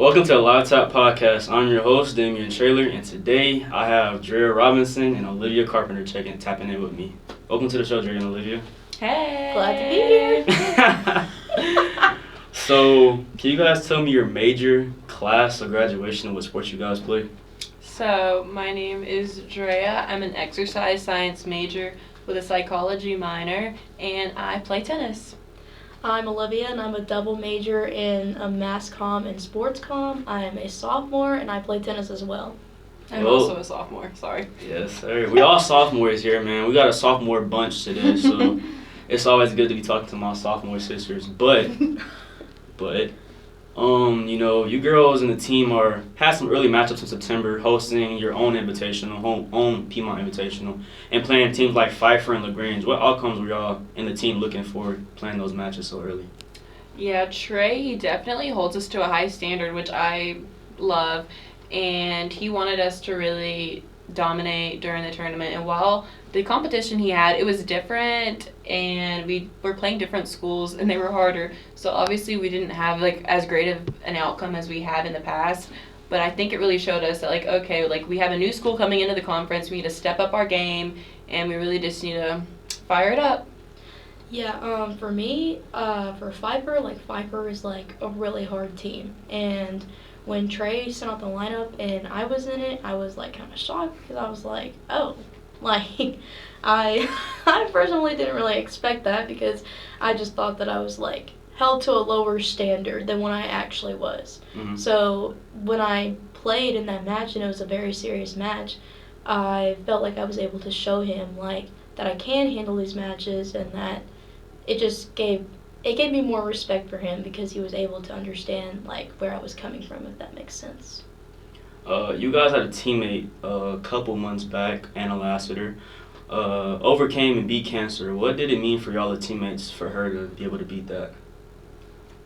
Welcome to the LiveTap podcast. I'm your host, Damian Trailer, and today I have Drea Robinson and Olivia Carpenter tapping in with me. Welcome to the show, Drea and Olivia. Hey! Glad to be here. So, can you guys tell me your major, class, or graduation, and what sports you guys play? So, my name is Drea. I'm an exercise science major with a psychology minor, and I play tennis. I'm Olivia, and I'm a double major in mass comm and sports comm. I am a sophomore, and I play tennis as well. I'm also a sophomore, sorry. Yes, sir. We all sophomores here, man. We got a sophomore bunch today, so it's always good to be talking to my sophomore sisters. But you girls and the team had some early matchups in September, hosting your own invitational, own Piedmont invitational, and playing teams like Pfeiffer and LaGrange. What outcomes were y'all and the team looking for playing those matches so early? Yeah, Trey, he definitely holds us to a high standard, which I love, and he wanted us to really dominate during the tournament. And while the competition he had, it was different, and we were playing different schools, and they were harder. So obviously we didn't have as great of an outcome as we had in the past. But I think it really showed us that we have a new school coming into the conference. We need to step up our game, and we really just need to fire it up. Yeah, for me, for Pfeiffer, Pfeiffer is a really hard team. And when Trey sent out the lineup and I was in it, I was kind of shocked because I was like, oh, I personally didn't really expect that because I just thought that I was held to a lower standard than what I actually was. Mm-hmm. So when I played in that match, and it was a very serious match, I felt like I was able to show him that I can handle these matches, and that it just gave me more respect for him because he was able to understand where I was coming from, if that makes sense. You guys had a teammate a couple months back, Anna Lassiter, overcame and beat cancer. What did it mean for y'all, the teammates, for her to be able to beat that?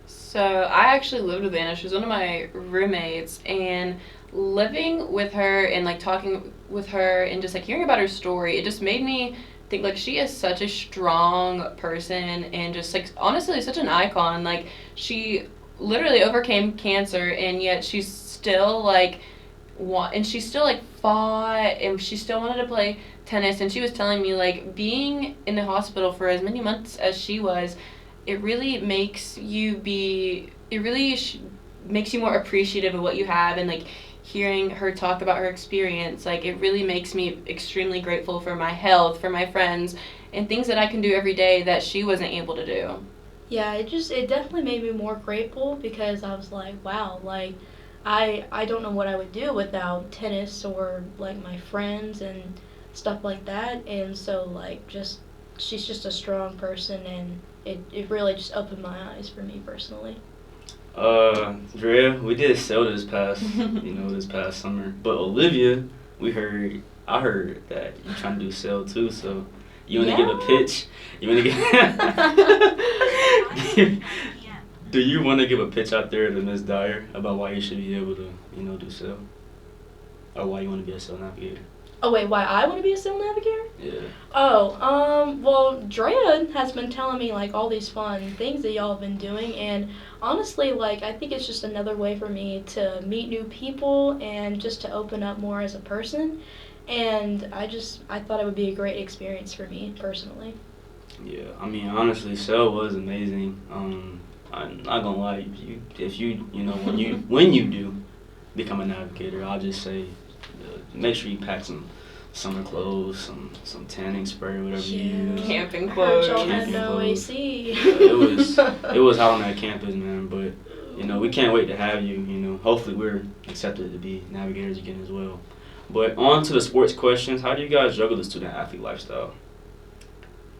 So I actually lived with Anna. She was one of my roommates, and living with her and talking with her and just hearing about her story, it just made me think she is such a strong person and just honestly such an icon. She literally overcame cancer, and yet she's still and she still fought, and she still wanted to play tennis. And she was telling me being in the hospital for as many months as she was, it really makes you makes you more appreciative of what you have. And hearing her talk about her experience, it really makes me extremely grateful for my health, for my friends, and things that I can do every day that she wasn't able to do. Yeah, it definitely made me more grateful because I was wow, I don't know what I would do without tennis or my friends and stuff like that. And so she's just a strong person, and it really just opened my eyes for me personally. Drea, we did sell this past summer. But Olivia, I heard that you trying to do sale too, so you want to give a pitch? You want to give Do you want to give a pitch out there to Ms. Dyer about why you should be able to, do sale? Or why you want to be a sale navigator? Oh, wait, why I want to be a sale navigator? Yeah. Oh, well, Drea has been telling me, all these fun things that y'all have been doing, and honestly, I think it's just another way for me to meet new people and just to open up more as a person, and I thought it would be a great experience for me, personally. Yeah, honestly, sale was amazing. I'm not gonna lie, if you when you do become a navigator, I'll just say, make sure you pack some summer clothes, some tanning spray, whatever you use. Camping clothes. Y'all had no AC. It was hot on that campus, man. But we can't wait to have you. Hopefully we're accepted to be navigators again as well. But on to the sports questions. How do you guys juggle the student athlete lifestyle?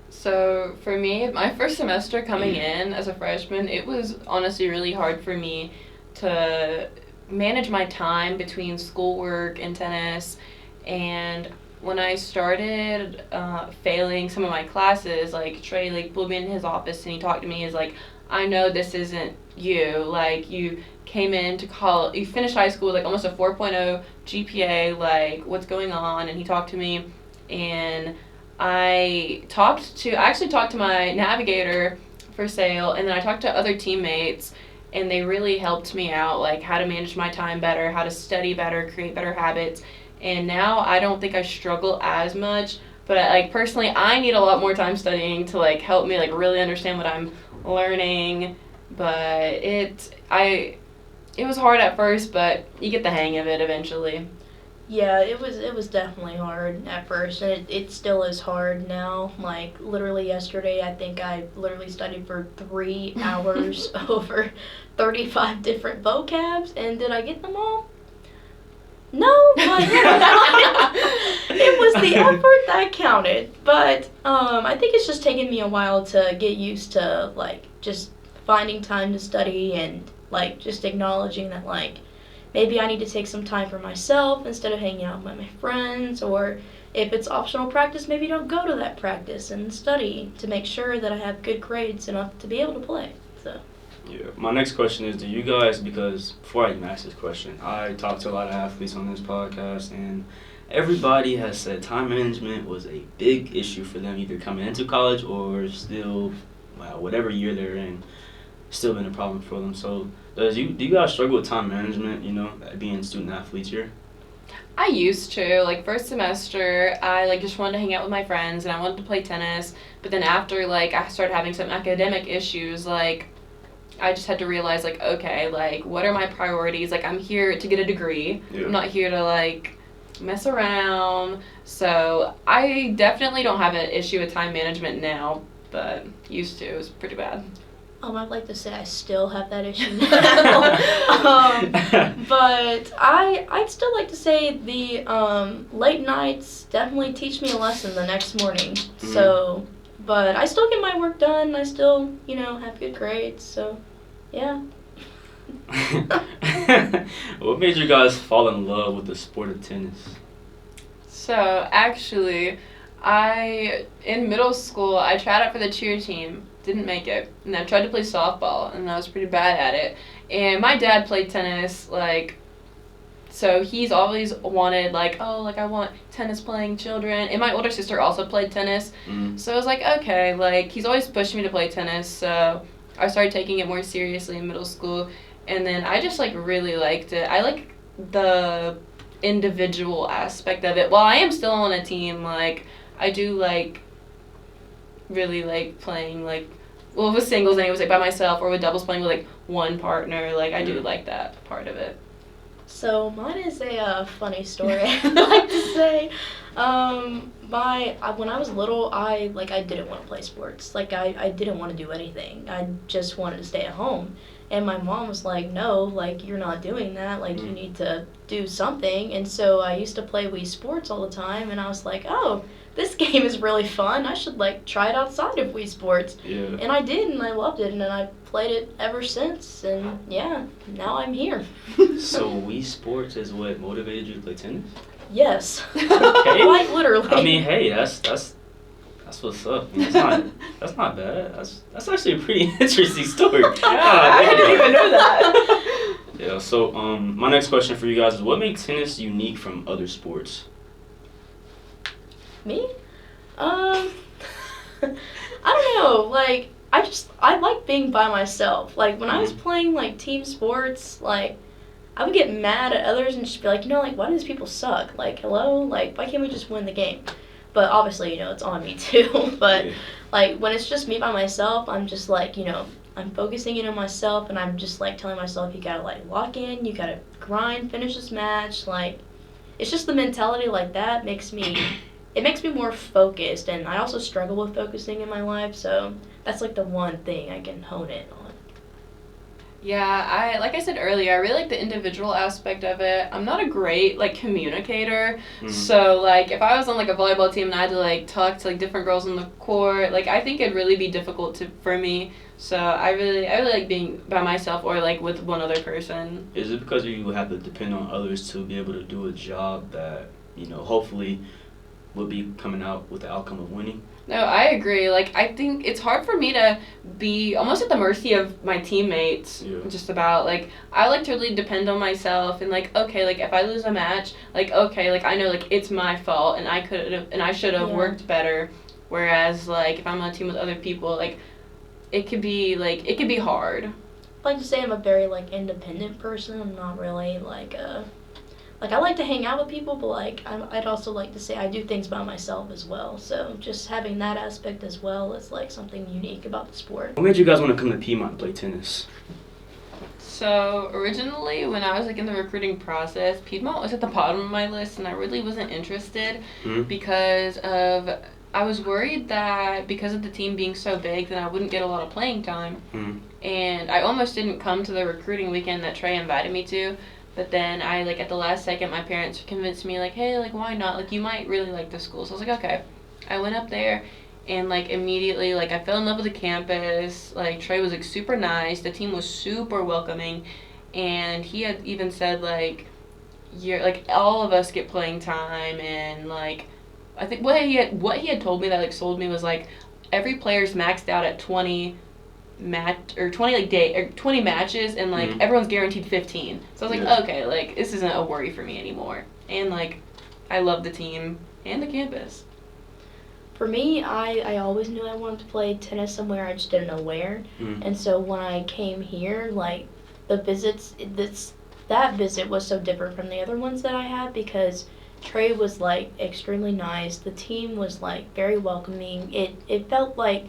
So for me, my first semester coming in as a freshman, it was honestly really hard for me to manage my time between schoolwork and tennis. And when I started failing some of my classes, Trey pulled me in his office and he talked to me. He's I know this isn't you. You came into college, you finished high school with almost a 4.0 GPA. What's going on? And he talked to me, and I actually talked to my navigator for sale, and then I talked to other teammates, and they really helped me out, like how to manage my time better, how to study better, create better habits. And now I don't think I struggle as much, but like personally, I need a lot more time studying to like help me like really understand what I'm learning. But it was hard at first, but you get the hang of it eventually. Yeah, it was definitely hard at first, and it still is hard now. Like, literally yesterday, I think I literally studied for 3 hours over 35 different vocabs, and did I get them all? No, but it was the effort that counted. But I think it's just taken me a while to get used to, like, just finding time to study and, like, just acknowledging that, like, maybe I need to take some time for myself instead of hanging out with my friends, or if it's optional practice, maybe don't go to that practice and study to make sure that I have good grades enough to be able to play. So. Yeah. My next question is, do you guys, because before I even ask this question, I talked to a lot of athletes on this podcast, and everybody has said time management was a big issue for them, either coming into college or still, whatever year they're in, still been a problem for them. So do you guys struggle with time management, being student athletes here? I used to. Like, first semester, I, like, just wanted to hang out with my friends, and I wanted to play tennis. But then after, like, I started having some academic issues, like, I just had to realize, like, okay, like, what are my priorities? Like, I'm here to get a degree. Yeah. I'm not here to, like, mess around. So I definitely don't have an issue with time management now, but used to. It was pretty bad. I'd like to say I still have that issue now. But I'd still like to say the late nights definitely teach me a lesson the next morning. Mm-hmm. So, but I still get my work done. I still, have good grades. So, yeah. What made you guys fall in love with the sport of tennis? So, actually, in middle school, I tried out for the cheer team. Didn't make it. And I tried to play softball, and I was pretty bad at it. And my dad played tennis, like, so he's always wanted, like, oh, like, I want tennis playing children. And my older sister also played tennis. Mm. So I was like, okay, like, he's always pushed me to play tennis. So I started taking it more seriously in middle school. And then I just, like, really liked it. I like the individual aspect of it. While I am still on a team, like, I do, like, really like playing, like, well, with singles, and it was like by myself, or with doubles, playing with like one partner. Like, I do like that part of it. So mine is a funny story. I'd like to say, when I was little, I didn't want to play sports. Like, I didn't want to do anything. I just wanted to stay at home. And my mom was like, no, like, you're not doing that. Like, you need to do something. And so I used to play Wii Sports all the time, and I was like, oh, this game is really fun. I should, like, try it outside of Wii Sports. Yeah. And I did, and I loved it, and then I played it ever since. And, yeah, now I'm here. So Wii Sports is what motivated you to play tennis? Yes. Okay. Quite literally. I mean, hey, that's what's up. I mean, that's not bad. That's actually a pretty interesting story. I didn't even know that. Yeah. So my next question for you guys is, what makes tennis unique from other sports? Me? I don't know. Like, I like being by myself. Like, when I was playing, like, team sports, like, I would get mad at others and just be like, like, why do these people suck? Like, hello? Like, why can't we just win the game? But obviously, it's on me too. But, like, when it's just me by myself, I'm just like, I'm focusing in on myself, and I'm just, like, telling myself, you gotta, like, lock in, you gotta grind, finish this match. Like, it's just the mentality like that makes me more focused, and I also struggle with focusing in my life, so that's, like, the one thing I can hone in on. Yeah, like I said earlier, I really like the individual aspect of it. I'm not a great, like, communicator, so, like, if I was on, like, a volleyball team and I had to, like, talk to, like, different girls on the court, like, I think it'd really be difficult for me, so I really like being by myself or, like, with one other person. Is it because you have to depend on others to be able to do a job that, hopefully will be coming out with the outcome of winning? No, I agree. Like, I think it's hard for me to be almost at the mercy of my teammates. Yeah. Just about, like, I like to really depend on myself, and, like, okay, like, if I lose a match, like, okay, like, I know, like, it's my fault, and I should have worked better. Whereas, like, if I'm on a team with other people, like, it could be hard. like to say I'm a very like independent person. I'm not really like I like to hang out with people, but like I'd also like to say I do things by myself as well. So just having that aspect as well is like something unique about the sport. What made you guys want to come to Piedmont to play tennis? So originally, when I was like in the recruiting process, Piedmont was at the bottom of my list, and I really wasn't interested because I was worried that because of the team being so big, then I wouldn't get a lot of playing time. And I almost didn't come to the recruiting weekend that Trey invited me to. But then I, like, at the last second, my parents convinced me, like, hey, like, why not? Like, you might really like the school. So I was like, okay. I went up there, and, like, immediately, like, I fell in love with the campus. Like, Trey was, like, super nice. The team was super welcoming. And he had even said, like, all of us get playing time. And, like, I think what he had told me that, like, sold me was, like, every player's maxed out at 20 matches, and like everyone's guaranteed 15. So I was like, okay, like this isn't a worry for me anymore. And like I love the team and the campus. For me, I always knew I wanted to play tennis somewhere, I just didn't know where. And so when I came here, like the visits, that visit was so different from the other ones that I had because Trey was like extremely nice. The team was like very welcoming. It felt like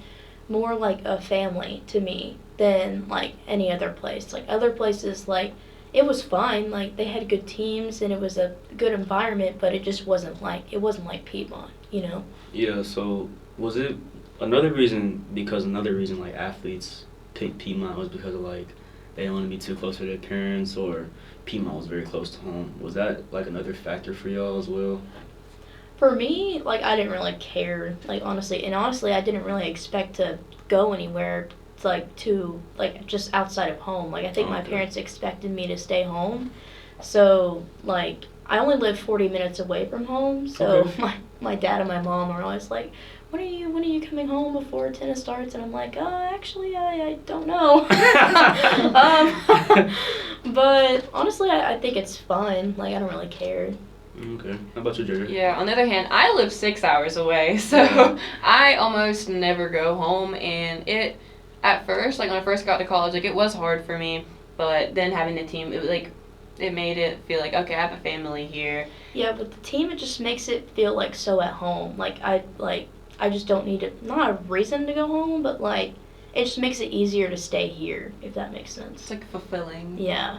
more like a family to me than like any other place. Like other places, like it was fine, like they had good teams and it was a good environment, but it just wasn't like Piedmont, you know? Yeah, so was it another reason like athletes picked Piedmont was because of like they didn't want to be too close to their parents, or Piedmont was very close to home? Was that like another factor for y'all as well? For me, like, I didn't really care, like, honestly, I didn't really expect to go anywhere, just outside of home. Like, I think my parents expected me to stay home, so, like, I only live 40 minutes away from home, so my dad and my mom are always like, when are you coming home before tennis starts? And I'm like, actually, I don't know. But, honestly, I think it's fun. Like, I don't really care. Okay. How about you, Jerry? Yeah, on the other hand, I live 6 hours away, so I almost never go home, and at first, like when I first got to college, like it was hard for me, but then having the team, it made it feel like, okay, I have a family here. Yeah, with the team, it just makes it feel like so at home. Like I just don't need not a reason to go home, but like it just makes it easier to stay here, if that makes sense. It's like fulfilling. Yeah.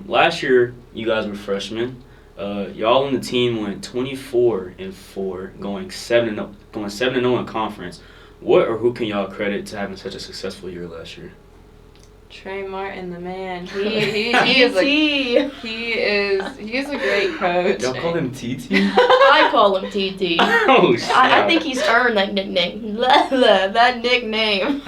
Last year you guys were freshmen. Y'all on the team went 24-4, going 7-0 in conference. What or who can y'all credit to having such a successful year last year? Trey Martin, the man. He is a great coach. Y'all call him TT? I call him TT. Oh, shit. I think he's earned that nickname. That nickname.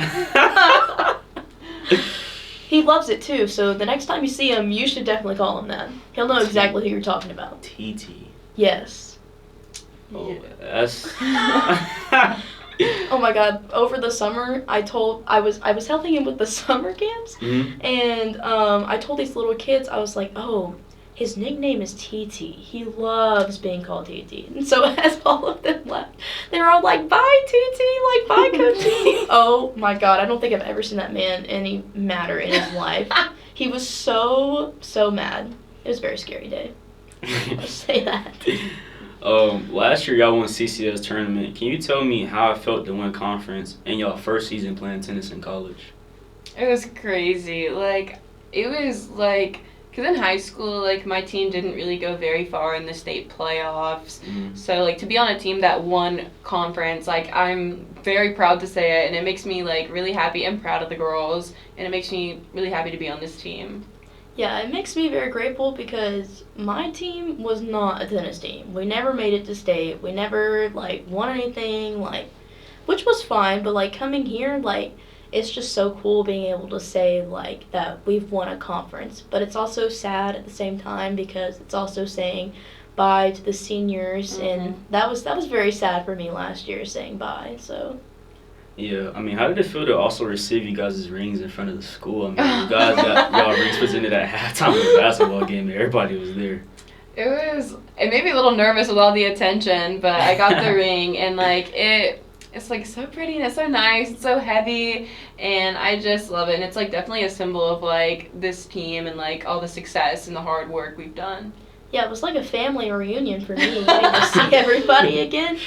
He loves it too, so the next time you see him, you should definitely call him that. He'll know exactly who you're talking about. TT. Yes. Oh, that's... Oh my God! Over the summer, I was helping him with the summer camps, and I told these little kids, I was like, oh, his nickname is TT. He loves being called TT. And so as all of them left, they were all like, bye TT, like bye Coach T. Oh my God! I don't think I've ever seen that man any madder in his life. He was so mad. It was a very scary day. I'll say that. Last year y'all won CCS tournament. Can you tell me how it felt to win conference in y'all first season playing tennis in college? It was crazy. Like, it was like, because in high school, like, my team didn't really go very far in the state playoffs. So, like, to be on a team that won conference, like, I'm very proud to say it, and it makes me, like, really happy and proud of the girls, and it makes me really happy to be on this team. Yeah, it makes me very grateful because my team was not a tennis team. We never made it to state. We never, like, won anything, like, which was fine, but, like, coming here, like, it's just so cool being able to say, like, that we've won a conference. But it's also sad at the same time because it's also saying bye to the seniors, and that was very sad for me last year, saying bye, so... Yeah, I mean, how did it feel to also receive you guys' rings in front of the school? I mean, you guys got y'all rings presented at halftime of the basketball game. Everybody was there. It made me a little nervous with all the attention, but I got the ring, and like it it's like so pretty and it's so nice, it's so heavy, and I just love it. And it's like definitely a symbol of like this team and like all the success and the hard work we've done. Yeah, it was like a family reunion for me, getting to see everybody again.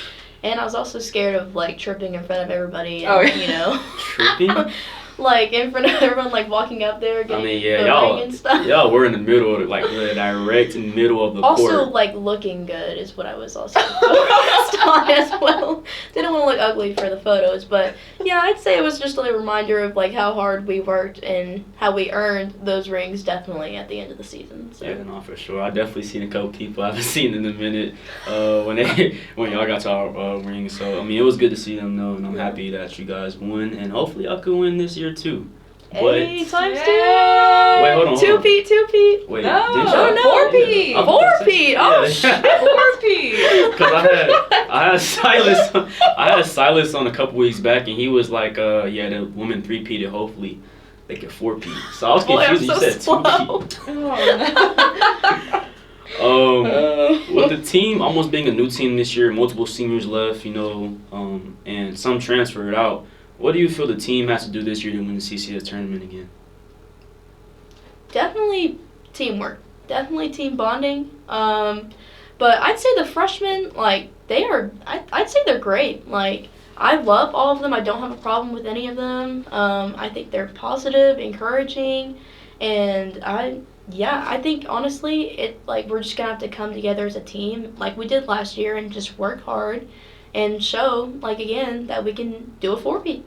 And I was also scared of like tripping in front of everybody and, you know. Tripping? Like in front of everyone, like walking up there, getting the ring and stuff. Y'all were in the middle of like the direct middle of the court. Also, like looking good is what I was also focused on as well. Didn't want to look ugly for the photos, but yeah, I'd say it was just a reminder of like how hard we worked and how we earned those rings definitely at the end of the season. So. Yeah, no, for sure. I definitely seen a couple people I haven't seen in a minute when y'all got to our rings. So I mean, it was good to see them though, and I'm happy that you guys won, and hopefully y'all could win this year too. Hey, times 2. Wait, hold on. 2 Pete. Wait, No, didn't 4 Pete. 4 Pete. Oh Yeah. shit. 4 Pete. Because I had Silas on a couple weeks back, and he was like, the women 3-peated. Hopefully, they get 4-peat. So I was confused. You said 2-peat. With the team almost being a new team this year, multiple seniors left, and some transferred out. What do you feel the team has to do this year to win the CCS tournament again? Definitely teamwork. Definitely team bonding. But I'd say the freshmen, like, I'd say they're great. Like, I love all of them. I don't have a problem with any of them. I think they're positive, encouraging, and I think honestly, we're just gonna have to come together as a team, like we did last year, and just work hard, and show, like again, that we can do a 4-peat.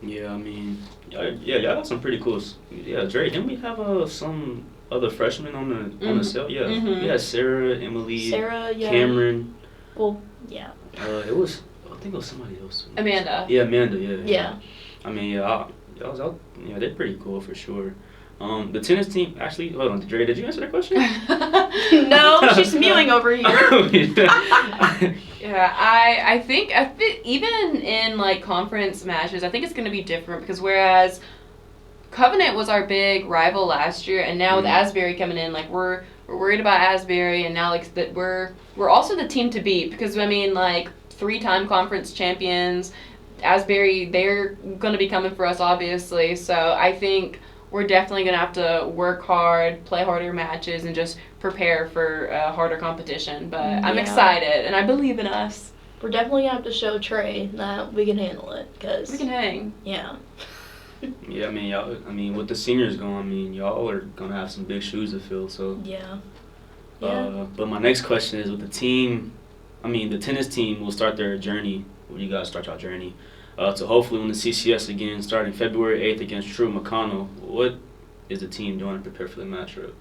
Yeah, I mean, y'all got some pretty cool. Yeah, Dre, didn't we have some other freshmen on the cell? Yeah, we had Sarah, Emily, Cameron. Well, yeah. I think it was somebody else. Amanda. Yeah, Amanda. Yeah. I mean, they're pretty cool for sure. The tennis team, actually, hold on, Dre, did you answer that question? No, she's mewing over here. Yeah, I think even in like conference matches, I think it's going to be different because whereas Covenant was our big rival last year, and now with Asbury coming in, like we're worried about Asbury, and now like that we're also the team to beat because I mean like 3-time conference champions, Asbury, they're going to be coming for us obviously. So I think we're definitely going to have to work hard, play harder matches, and just prepare for harder competition. But I'm excited, and I believe in us. We're definitely going to have to show Trey that we can handle it. Cause we can hang. Yeah. Yeah, I mean, with the seniors going, y'all are going to have some big shoes to fill. So. Yeah. But my next question is with the team, the tennis team will start their journey, when you guys start your journey, to hopefully win the CCS again starting February 8th against True McConnell. What is the team doing to prepare for the matchup?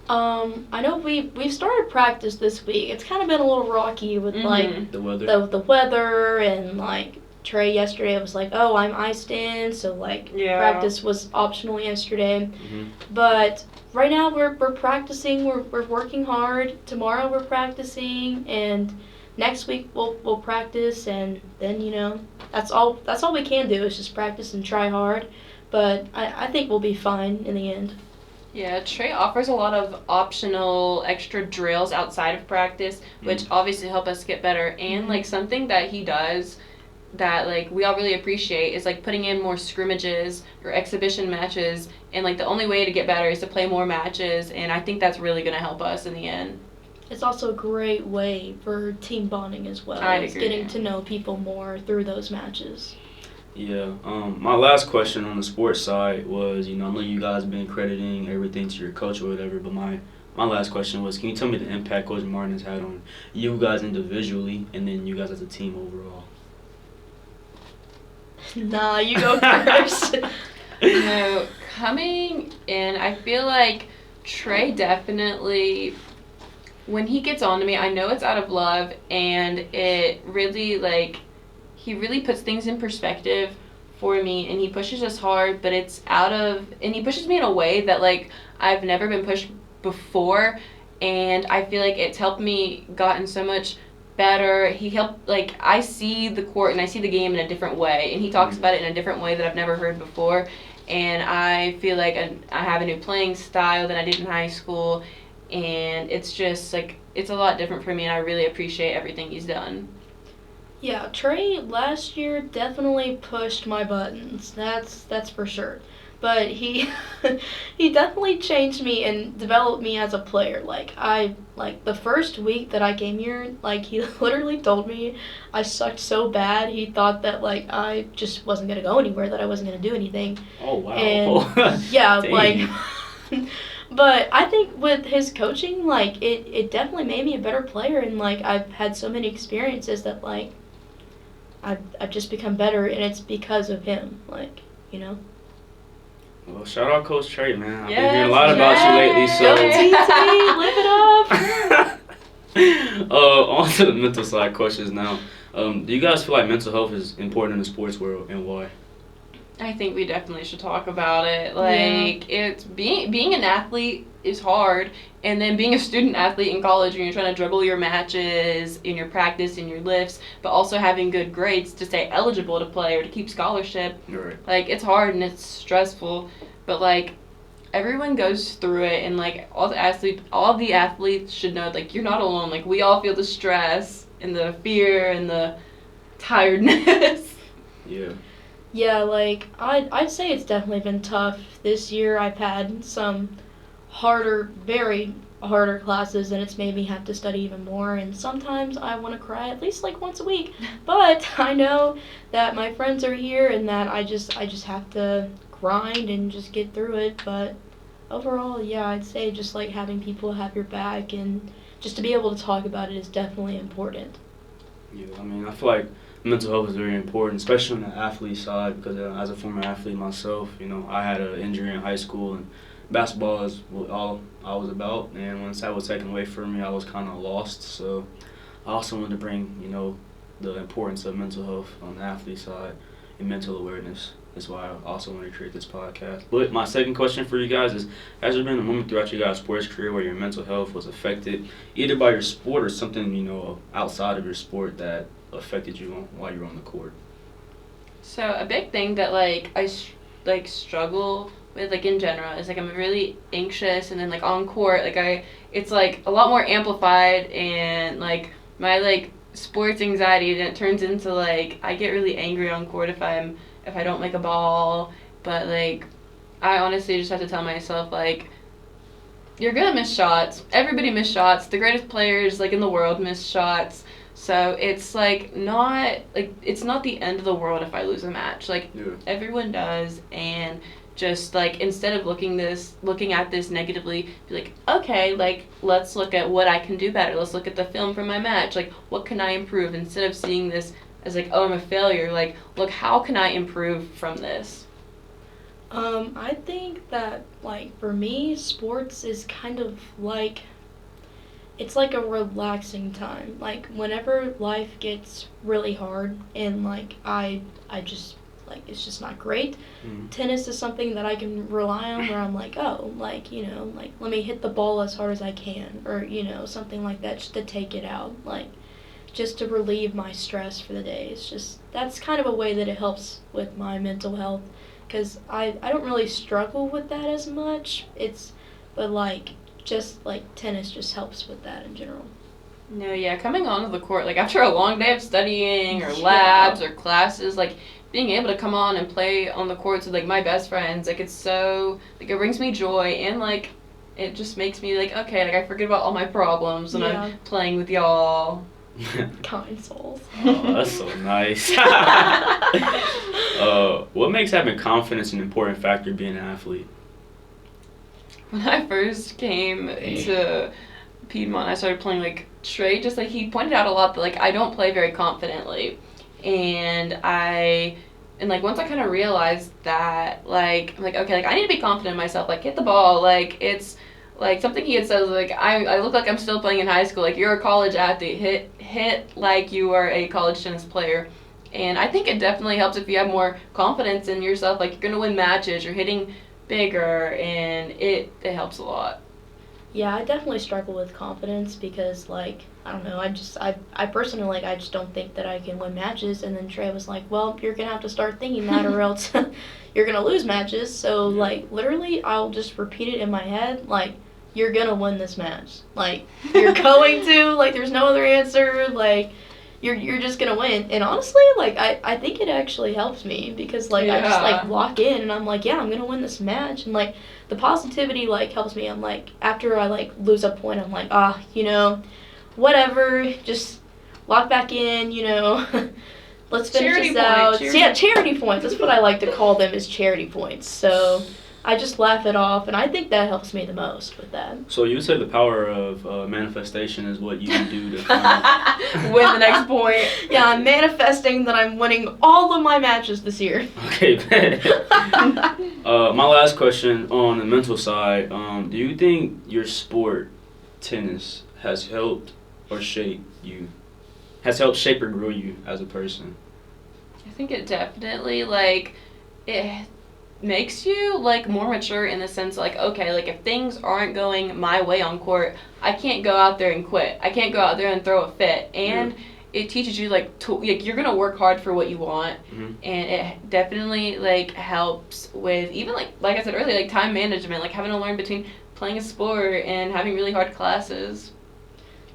I know we've started practice this week. It's kind of been a little rocky with like the weather. The weather and like Trey yesterday was like, oh, I'm iced in, so like practice was optional yesterday. But right now we're practicing. We're working hard. Tomorrow we're practicing, and next week we'll practice, and then that's all we can do is just practice and try hard. But I think we'll be fine in the end. Yeah, Trey offers a lot of optional extra drills outside of practice, which obviously help us get better. And like something that he does that like we all really appreciate is like putting in more scrimmages or exhibition matches, and like the only way to get better is to play more matches, and I think that's really going to help us in the end. It's also a great way for team bonding as well. I agree. Getting to know people more through those matches. Yeah. My last question on the sports side was, I know you guys have been crediting everything to your coach or whatever, but my last question was, can you tell me the impact Coach Martin has had on you guys individually and then you guys as a team overall? Nah, you go first. Coming in, I feel like Trey definitely, when he gets on to me, I know it's out of love, and it really, like, he really puts things in perspective for me, and he pushes us hard, but it's and he pushes me in a way that, like, I've never been pushed before, and I feel like it's helped me gotten so much better. He helped, like, I see the court and I see the game in a different way, and he talks about it in a different way that I've never heard before, and I feel like I have a new playing style than I did in high school, and it's just, like, it's a lot different for me, and I really appreciate everything he's done. Yeah, Trey last year definitely pushed my buttons. That's for sure. But he he definitely changed me and developed me as a player. Like the first week that I came here, like he literally told me I sucked so bad. He thought that like I just wasn't gonna go anywhere, that I wasn't gonna do anything. Oh wow. And yeah, Dang. like but I think with his coaching, like it definitely made me a better player, and like I've had so many experiences that like I've just become better, and it's because of him. Like, you know. Well, shout out Coach Trey, man. I've been Yes, hearing a lot about you lately, Go so. TT, live it up. On to the mental side questions now. Do you guys feel like mental health is important in the sports world, and why? I think we definitely should talk about it. Like, it's being an athlete is hard, and then being a student athlete in college when you're trying to juggle your matches in your practice and your lifts, but also having good grades to stay eligible to play or to keep scholarship. Right. Like, it's hard and it's stressful, but like everyone goes through it, and like all the athletes should know, like, you're not alone. Like, we all feel the stress and the fear and the tiredness. Yeah. Yeah, like I'd say it's definitely been tough this year. I've had some very harder classes, and it's made me have to study even more. And sometimes I want to cry at least like once a week. But I know that my friends are here, and that I just have to grind and just get through it. But overall, yeah, I'd say just like having people have your back and just to be able to talk about it is definitely important. Yeah, I mean, I feel like mental health is very important, especially on the athlete side, because as a former athlete myself, you know, I had an injury in high school, and basketball is all I was about, and once that was taken away from me, I was kind of lost. So I also wanted to bring, you know, the importance of mental health on the athlete side and mental awareness. That's why I also wanted to create this podcast. But my second question for you guys is, has there been a moment throughout your guys' sports career where your mental health was affected either by your sport or something, you know, outside of your sport that affected you while you were on the court? So a big thing that like I struggle with, like, in general, is like I'm really anxious, and then like on court, like it's like a lot more amplified, and like my like sports anxiety, then it turns into like I get really angry on court if I don't make a ball. But like I honestly just have to tell myself, like, you're gonna miss shots. Everybody miss shots. The greatest players like in the world miss shots. So it's like not like it's not the end of the world if I lose a match. Like, Yeah. everyone does, and just like instead of looking at this negatively, be like, okay, like let's look at what I can do better. Let's look at the film from my match. Like, what can I improve, instead of seeing this as like, oh, I'm a failure. Like, look, how can I improve from this? I think that, like, for me, sports is kind of like, it's like a relaxing time. Like, whenever life gets really hard and, like, I just, like, it's just not great, tennis is something that I can rely on, where I'm like, oh, like, you know, like, let me hit the ball as hard as I can, or, you know, something like that, just to take it out, like, just to relieve my stress for the day. It's just, that's kind of a way that it helps with my mental health, because I don't really struggle with that as much. But like, just like tennis just helps with that in general. No, yeah, coming onto the court, like after a long day of studying or labs or classes, like being able to come on and play on the courts with like my best friends, like it's so, like it brings me joy, and like it just makes me like, okay, like I forget about all my problems when I'm playing with y'all. Kind souls. Oh, that's so nice. What makes having confidence an important factor in being an athlete? When I first came to Piedmont, I started playing like Trey. Just like he pointed out a lot that like I don't play very confidently, and like once I kind of realized that, like I'm like, okay, like I need to be confident in myself. Like, hit the ball. Like, it's like something he had said was like, I look like I'm still playing in high school. Like, you're a college athlete. Hit like you are a college tennis player. And I think it definitely helps if you have more confidence in yourself. Like, you're gonna win matches. You're hitting bigger, and it helps a lot. Yeah, I definitely struggle with confidence because, like, I don't know, I personally, like, I just don't think that I can win matches. And then Trey was like, well, you're going to have to start thinking that or else you're going to lose matches. So, like, literally, I'll just repeat it in my head, like, you're going to win this match. Like, you're going to, like, there's no other answer. Like, you're just gonna win. And honestly, like I think it actually helps me because like I just like lock in and I'm like, yeah, I'm gonna win this match, and like the positivity like helps me. I'm like, after I like lose a point, I'm like, whatever, just lock back in, let's finish Charity this out. points. Yeah, charity points. That's what I like to call them, is charity points. So I just laugh it off, and I think that helps me the most with that. So you would say the power of manifestation is what you can do to win the next point. Yeah, I'm manifesting that I'm winning all of my matches this year. Okay, my last question on the mental side, do you think your sport, tennis, has helped shape or grow you as a person? I think it definitely, like, it makes you, like, more mature in the sense, like, okay, like, if things aren't going my way on court, I can't go out there and quit. I can't go out there and throw a fit. And it teaches you, like, you're going to work hard for what you want. Mm-hmm. And it definitely, like, helps with even, like I said earlier, like, time management, like, having to learn between playing a sport and having really hard classes.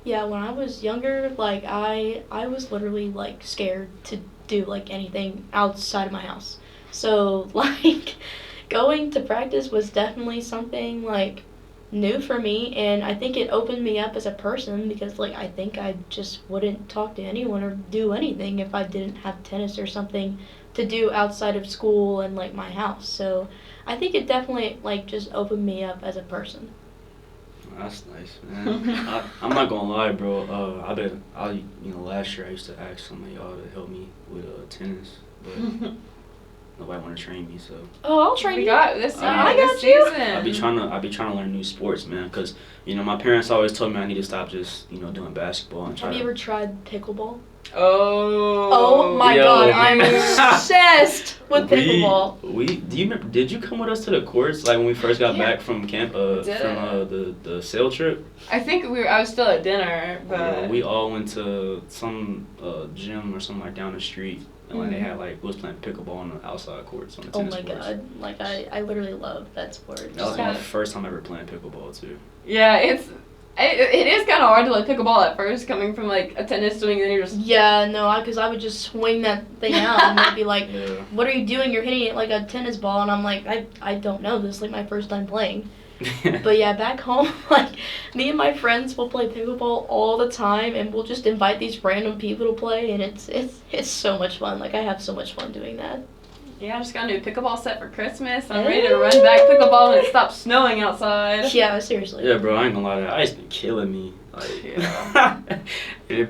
Yeah, when I was younger, like, I was literally, like, scared to do, like, anything outside of my house. So, like, going to practice was definitely something, like, new for me, and I think it opened me up as a person because, like, I think I just wouldn't talk to anyone or do anything if I didn't have tennis or something to do outside of school and, like, my house. So, I think it definitely, like, just opened me up as a person. That's nice, man. I'm not gonna lie, bro. Last year I used to ask some of y'all to help me with tennis, but nobody want to train me. So I'll train you. I got you. Season. I be trying to learn new sports, man. Cause my parents always told me I need to stop just doing basketball and try. Have you ever tried pickleball? Oh my God, I'm obsessed with pickleball. Did you come with us to the courts like when we first got back from camp the sail trip? I think I was still at dinner, but we all went to some gym or something like down the street, and like they had we was playing pickleball on the outside courts on the tennis courts. God, like I literally love that sport. That was my first time ever playing pickleball too. Yeah, it is kind of hard to like pickleball at first, coming from like a tennis swing, and then you're just because I would just swing that thing out and they'd be like, "What are you doing? You're hitting it like a tennis ball," and I'm like, I don't know. This is like my first time playing. But yeah, back home, like me and my friends will play pickleball all the time, and we'll just invite these random people to play, and it's so much fun. Like I have so much fun doing that. Yeah, I just got a new pickleball set for Christmas. I'm ready to run back pickleball when it stops snowing outside. Yeah, seriously. Yeah, bro, I ain't gonna lie, that ice been killing me. Like,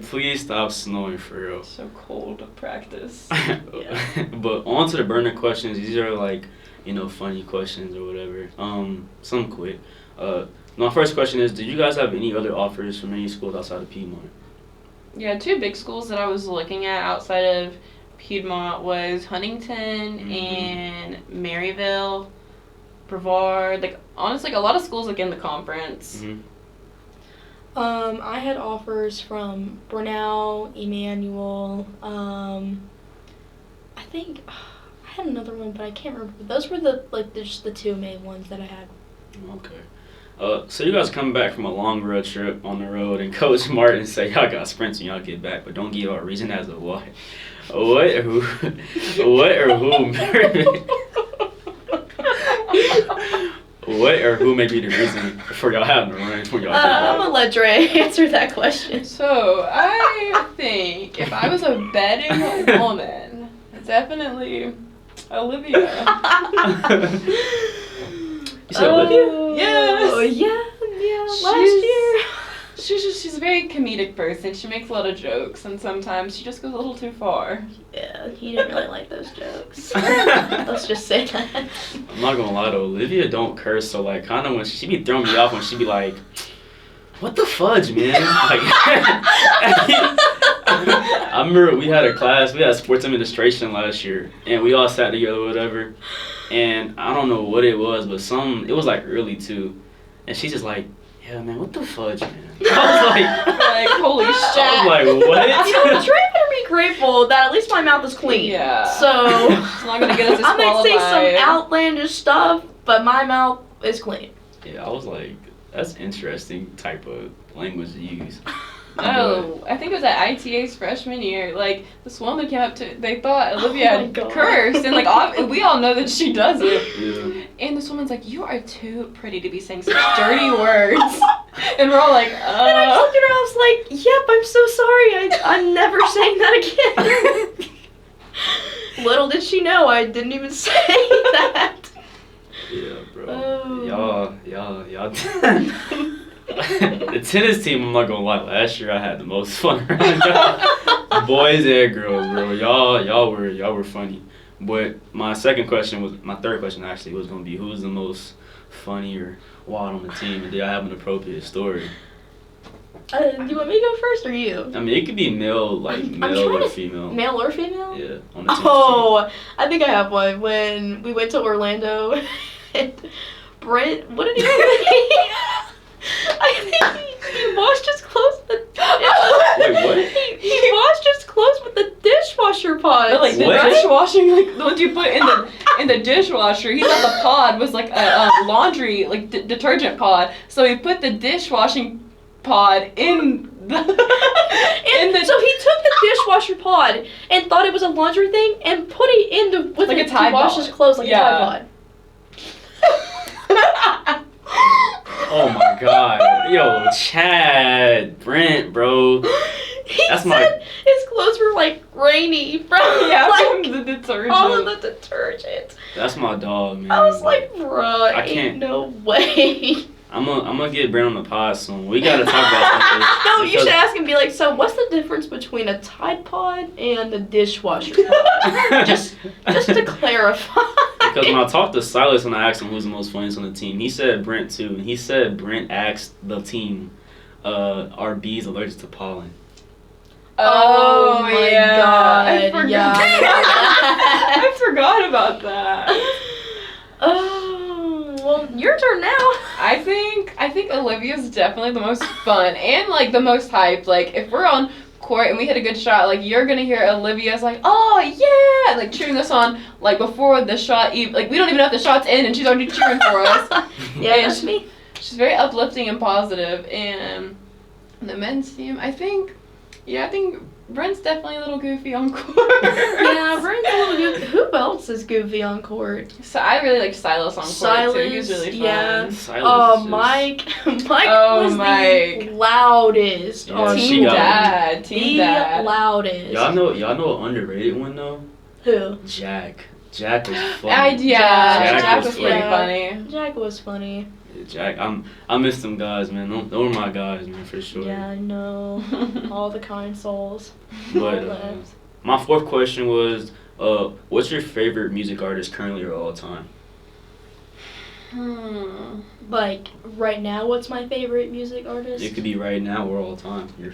please stop snowing for real. So cold to practice. But on to the burner questions. These are like, funny questions or whatever. Some quick. My first question is, did you guys have any other offers from any schools outside of Piedmont? Yeah, two big schools that I was looking at outside of Piedmont was Huntington and Maryville, Brevard. Like honestly, a lot of schools like in the conference. I had offers from Brunel, Emmanuel. I think I had another one, but I can't remember. Those were just the two main ones that I had. Okay. So you guys come back from a long road trip on the road, and Coach Martin say y'all got sprints and y'all get back, but don't give a reason as to why. What or who? What or who may be the reason for y'all having to run when y'all get back? I'm gonna let Dre answer that question. So I think if I was a betting woman, definitely Olivia. You said Olivia? Yes. Oh yeah. Last year. She's a very comedic person. She makes a lot of jokes, and sometimes she just goes a little too far. Yeah, he didn't really like those jokes. Let's just say that. I'm not gonna lie though, Olivia don't curse, so like kind of when she be throwing me off when she be like, "What the fudge, man?" Like, I remember we had sports administration last year, and we all sat together or whatever, and I don't know what it was, but it was like early too, and she's just like, "Yeah, man, what the fudge, man?" I was like, holy shit. I was like, what? Trey better be grateful that at least my mouth is clean. Yeah. So it's not gonna get us I disqualified. might say some outlandish stuff, but my mouth is clean. Yeah, I was like, that's interesting type of language to use. Oh, I think it was at ITA's freshman year. Like, this woman came up to, they thought Olivia Oh my had God. cursed, and like, we all know that she doesn't. Yeah. And this woman's like, you are too pretty to be saying such dirty words. And we're all like, And I looked at her, I was like, yep, I'm so sorry. I'm never saying that again. Little did she know I didn't even say that. Yeah, bro. Oh. Y'all. The tennis team, I'm not gonna lie, last year I had the most fun around y'all. Boys and girls, bro. Y'all were funny. But my third question actually was gonna be, who's the most funny or wild on the team, and did I have an appropriate story? Do you want me to go first or you? I mean, it could be male or female. Male or female? Yeah, on the tennis Oh, I think I have one. When we went to Orlando, and Brent, what did he do? I think he washed his clothes with the Wait, what? He washed his clothes with the dishwasher pod. But, like, the What? dishwashing, like the ones you put in the dishwasher. He thought the pod was like a laundry, like detergent pod. So he put the dishwashing pod in the. So he took the dishwasher pod and thought it was a laundry thing and put it in with Like it a Tide to wash pod. his clothes like Yeah. a Tide pod. Oh my God. Yo, Chad, Brent, bro. He That's said my- his clothes were like rainy from Yeah, like from the detergent. all of the detergent. That's my dog, man. I was like, bruh, I ain't can't- no way. I'm gonna get Brent on the pod soon. We gotta talk about something. No, you because- should ask him. Be like, so what's the difference between a Tide Pod and a dishwasher pod? just to clarify. Because when I talked to Silas and I asked him who's the most funniest on the team, he said Brent too. And he said Brent asked the team, are bees allergic to pollen? Oh my God, I forgot. yeah, I forgot about that. Oh, well, your turn now. I think Olivia's definitely the most fun and like the most hyped. Like if we're on court and we hit a good shot, like you're gonna hear Olivia's like, oh yeah, like cheering us on like before the shot even, like we don't even know if the shot's in and she's already cheering for us. Yeah, And that's me. She's very uplifting and positive. And the men's team, I think Brent's definitely a little goofy on court. Yeah, Brent's a little goofy. Who else is goofy on court? So I really like Silas on court too. He was really fun. yeah. Silas is- Mike Oh, was Mike. the loudest Yeah, on she Team got Dad. Team the Dad. loudest. Y'all know an underrated one though? Who? Jack. Jack was funny. Yeah, Jack Jack was was pretty funny. funny. Jack was funny. Yeah, Jack, I miss them guys, man. Those are my guys, man, for sure. Yeah, I know. All the kind souls. But All left. my fourth question was, what's your favorite music artist currently or all time? Like, right now, what's my favorite music artist? It could be right now or all time. Your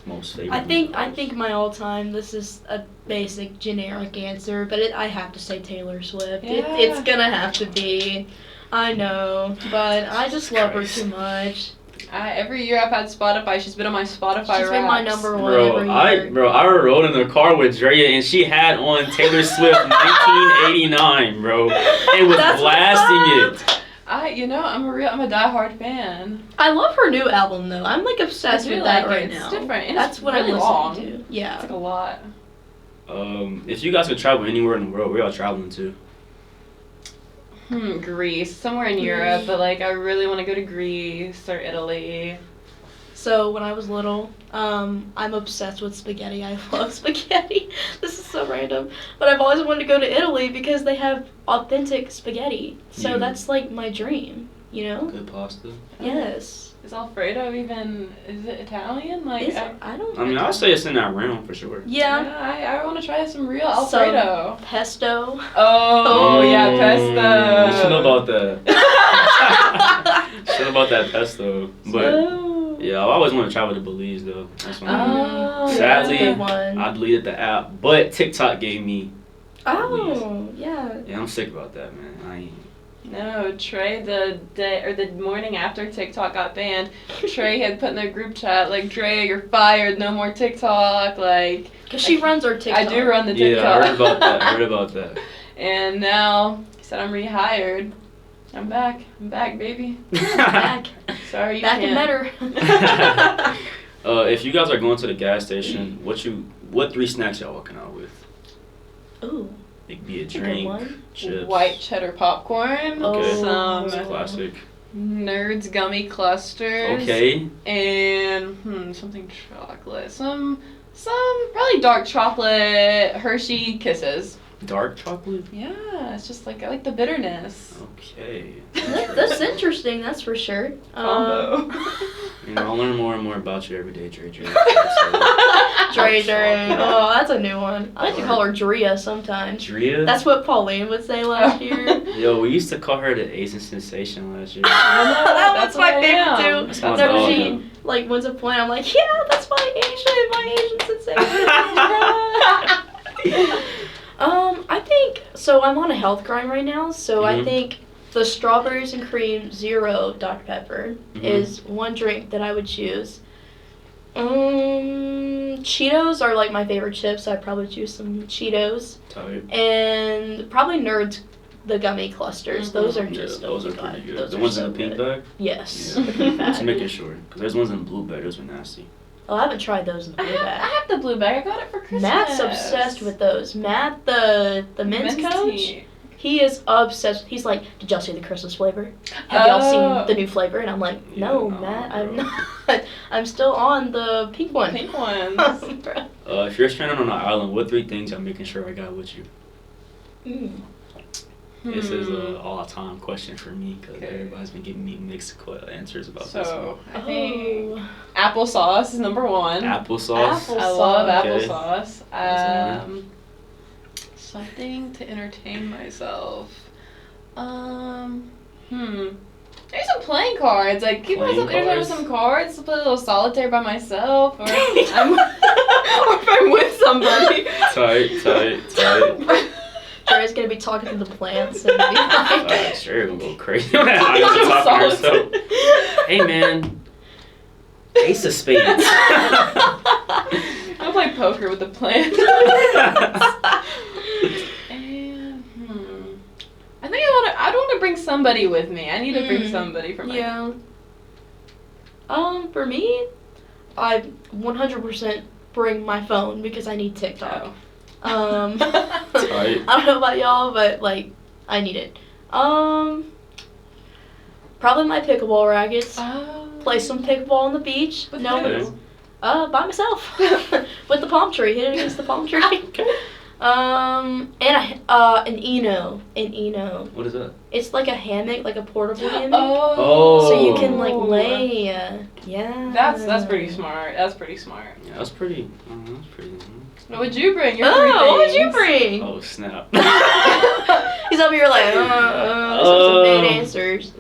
most favorite. I think music artist. my all time. This is a basic generic answer, but I have to say Taylor Swift. Yeah. It's gonna have to be. I know, but I just love her too much. Every year I've had Spotify. She's been on my Spotify. She's been my Wraps. number one every year. I rode in the car with Drea and she had on Taylor Swift 1989, bro, and was That's blasting what's it. I'm a diehard fan. I love her new album though. I'm like obsessed I do with that like it. right It's now. different, and That's it's what really I'm long. listening to. It's Yeah. like a lot. If you guys could travel anywhere in the world, where y'all traveling to? Greece, somewhere in Europe, but like I really want to go to Greece or Italy. So when I was little, I'm obsessed with spaghetti. I love spaghetti. This is so random, but I've always wanted to go to Italy because they have authentic spaghetti. So Yeah. that's like my dream, you know? Good pasta. Yes. Is Alfredo is it Italian? Like I don't. I mean, I'll say it's in that realm for sure. Yeah. I want to try some real Some Alfredo. pesto. Oh yeah, pesto. You should know about that. Should know about that pesto. But Oh. yeah, I always want to travel to Belize though. That's one. Oh, Sadly, that's a good one. I deleted the app, but TikTok gave me. Oh, yeah. Yeah, I'm sick about that, man. I ain't. No, Trey, the morning after TikTok got banned, Trey had put in the group chat, like, Drea, you're fired, no more TikTok, like... Because she runs our TikTok. I do run the Yeah, TikTok. I heard about that. And now, he said I'm rehired. I'm back, baby. Back. Sorry, you Back and can't. better. If you guys are going to the gas station, what 3 snacks y'all walking out with? Ooh. It could be a That's a good drink, one. chips. White cheddar popcorn. Okay. Some That's classic. Nerds gummy clusters. Okay. And something chocolate. Some probably dark chocolate Hershey Kisses. Dark chocolate? Yeah, it's just like I like the bitterness. Okay. That's interesting, that's for sure. Combo. I'll learn more and more about you every day, Dre. Dre. Oh, that's a new one. I like to call her Drea sometimes. Drea? That's what Pauline would say last year. Yo, we used to call her the Asian sensation last year. That's my what I favorite am. too. That's my Whenever dog, she though. like wins a point, I'm like, yeah, that's my Asian sensation. I think so. I'm on a health grind right now, so I Mhm. think the strawberries and cream zero Dr Pepper Mhm. is one drink that I would choose. Cheetos are like my favorite chips, so I'd probably choose some Cheetos. Tight. And probably Nerds, the gummy clusters. Mhm. Those are Yeah, just those oh are my pretty God, good. those The are ones so in the pink good. bag? Yes, Yeah. the pink Just bag. making sure. Because there's ones in the blue bag. Those were nasty. Oh, I haven't tried those in the I blue have bag. the blue bag. I got it for Christmas. Matt's obsessed with those. Matt, the men's coach, tea. he is obsessed. He's like, did y'all see the Christmas flavor? Have y'all seen the new flavor? And I'm like, no, Yeah, nah, Matt, bro. I'm not. I'm still on the pink one. Pink ones. Bro. If you're stranded on an island, what 3 things I'm making sure I got with you? This is a all-time question for me because Okay. everybody's been giving me mixed answers about this one. So I think Oh. applesauce is number one. Applesauce. Apple- I love Okay. applesauce. That's Something to entertain myself. Maybe some playing cards. Like keep Playing myself entertained with cards? some cards. To play a little solitaire by myself, or or if I'm with somebody. Tight. Dre's gonna be talking to the plants and be like, Sure, gonna go crazy. I'm talking to herself. Hey man, Ace of Spades. I'll play poker with the plants. And I think I want to bring somebody with me. I need to bring somebody for my yeah. For me, I 100% bring my phone because I need TikTok. Tight. I don't know about y'all, but like I need it. Probably my pickleball rackets. Play some pickleball on the beach. With No, who? by myself with the palm tree. Hit it against the palm tree. And an Eno. What is that? It's like a hammock, like a portable hammock. Oh. So you can like lay. Yeah. That's pretty smart. That's pretty smart. Yeah, that's pretty. That's pretty. What would you bring? Your Oh, three what would you things. bring? Oh snap. He's over here like, some bad answers.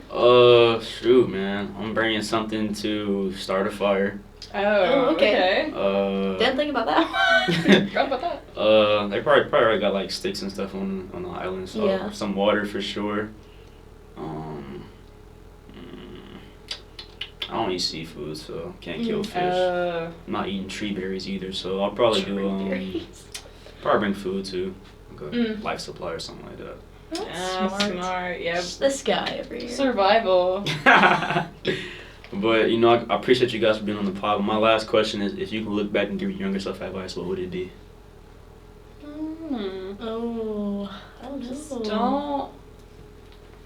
Shoot, man. I'm bringing something to start a fire. Oh, okay. okay. Didn't think about that one. Forgot about that. They probably already got like sticks and stuff on the island, so Yeah. some water for sure. I don't eat seafood, so can't kill fish. I'm not eating tree berries either, so I'll probably probably bring food too, like a life supply or something like that. That's Smart. Yeah. This guy over here. Survival. But I appreciate you guys for being on the pod. My last question is, if you could look back and give your younger self advice, what would it be? Oh, I don't know. Just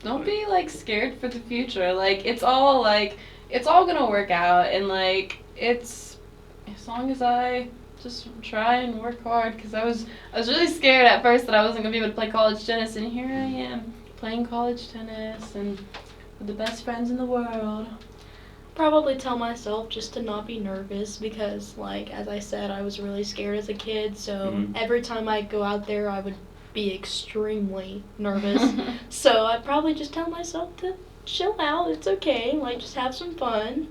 don't be like scared for the future. Like it's all gonna work out, and like it's as long as I just try and work hard, because I was really scared at first that I wasn't gonna be able to play college tennis, and here I am playing college tennis and with the best friends in the world. Probably tell myself just to not be nervous because, like, as I said, I was really scared as a kid. So every time I go out there, I would be extremely nervous. So I'd probably just tell myself to chill out. It's okay. Like, just have some fun.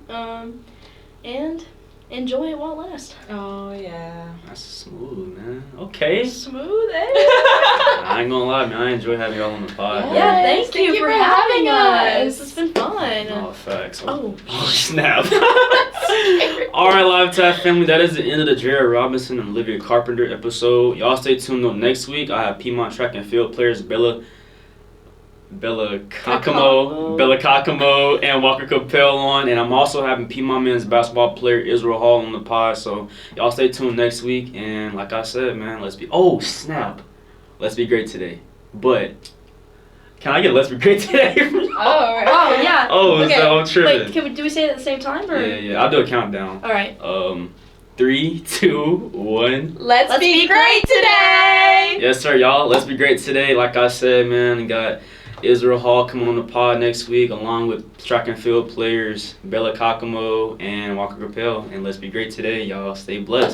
And enjoy it while it lasts. Oh yeah. That's smooth, man. Okay. Smooth, eh? I ain't gonna lie, man. I enjoy having y'all on the pod. Yeah. Yeah, Yes, thank you for having us. It's been fun. Oh, facts. Oh. Snap. All right, LiveTap family, that is the end of the Drea Robinson and Olivia Carpenter episode. Y'all stay tuned though. Next week, I have Piedmont track and field players Bella Bella Kakamo, and Walker Capel on. And I'm also having Piedmont men's basketball player Israel Hall on the pod. So y'all stay tuned next week. And like I said, man, let's be great today. But can I get let's be great today? Oh, yeah. Oh, okay. so I'm tripping. Wait, do we say it at the same time? Or? Yeah. I'll do a countdown. All right. 3, 2, 1. Let's be great today! Yes, sir, y'all. Let's be great today. Like I said, man, we got Israel Hall coming on the pod next week, along with track and field players Bella Kakamo and Walker Capel. And let's be great today, y'all. Stay blessed.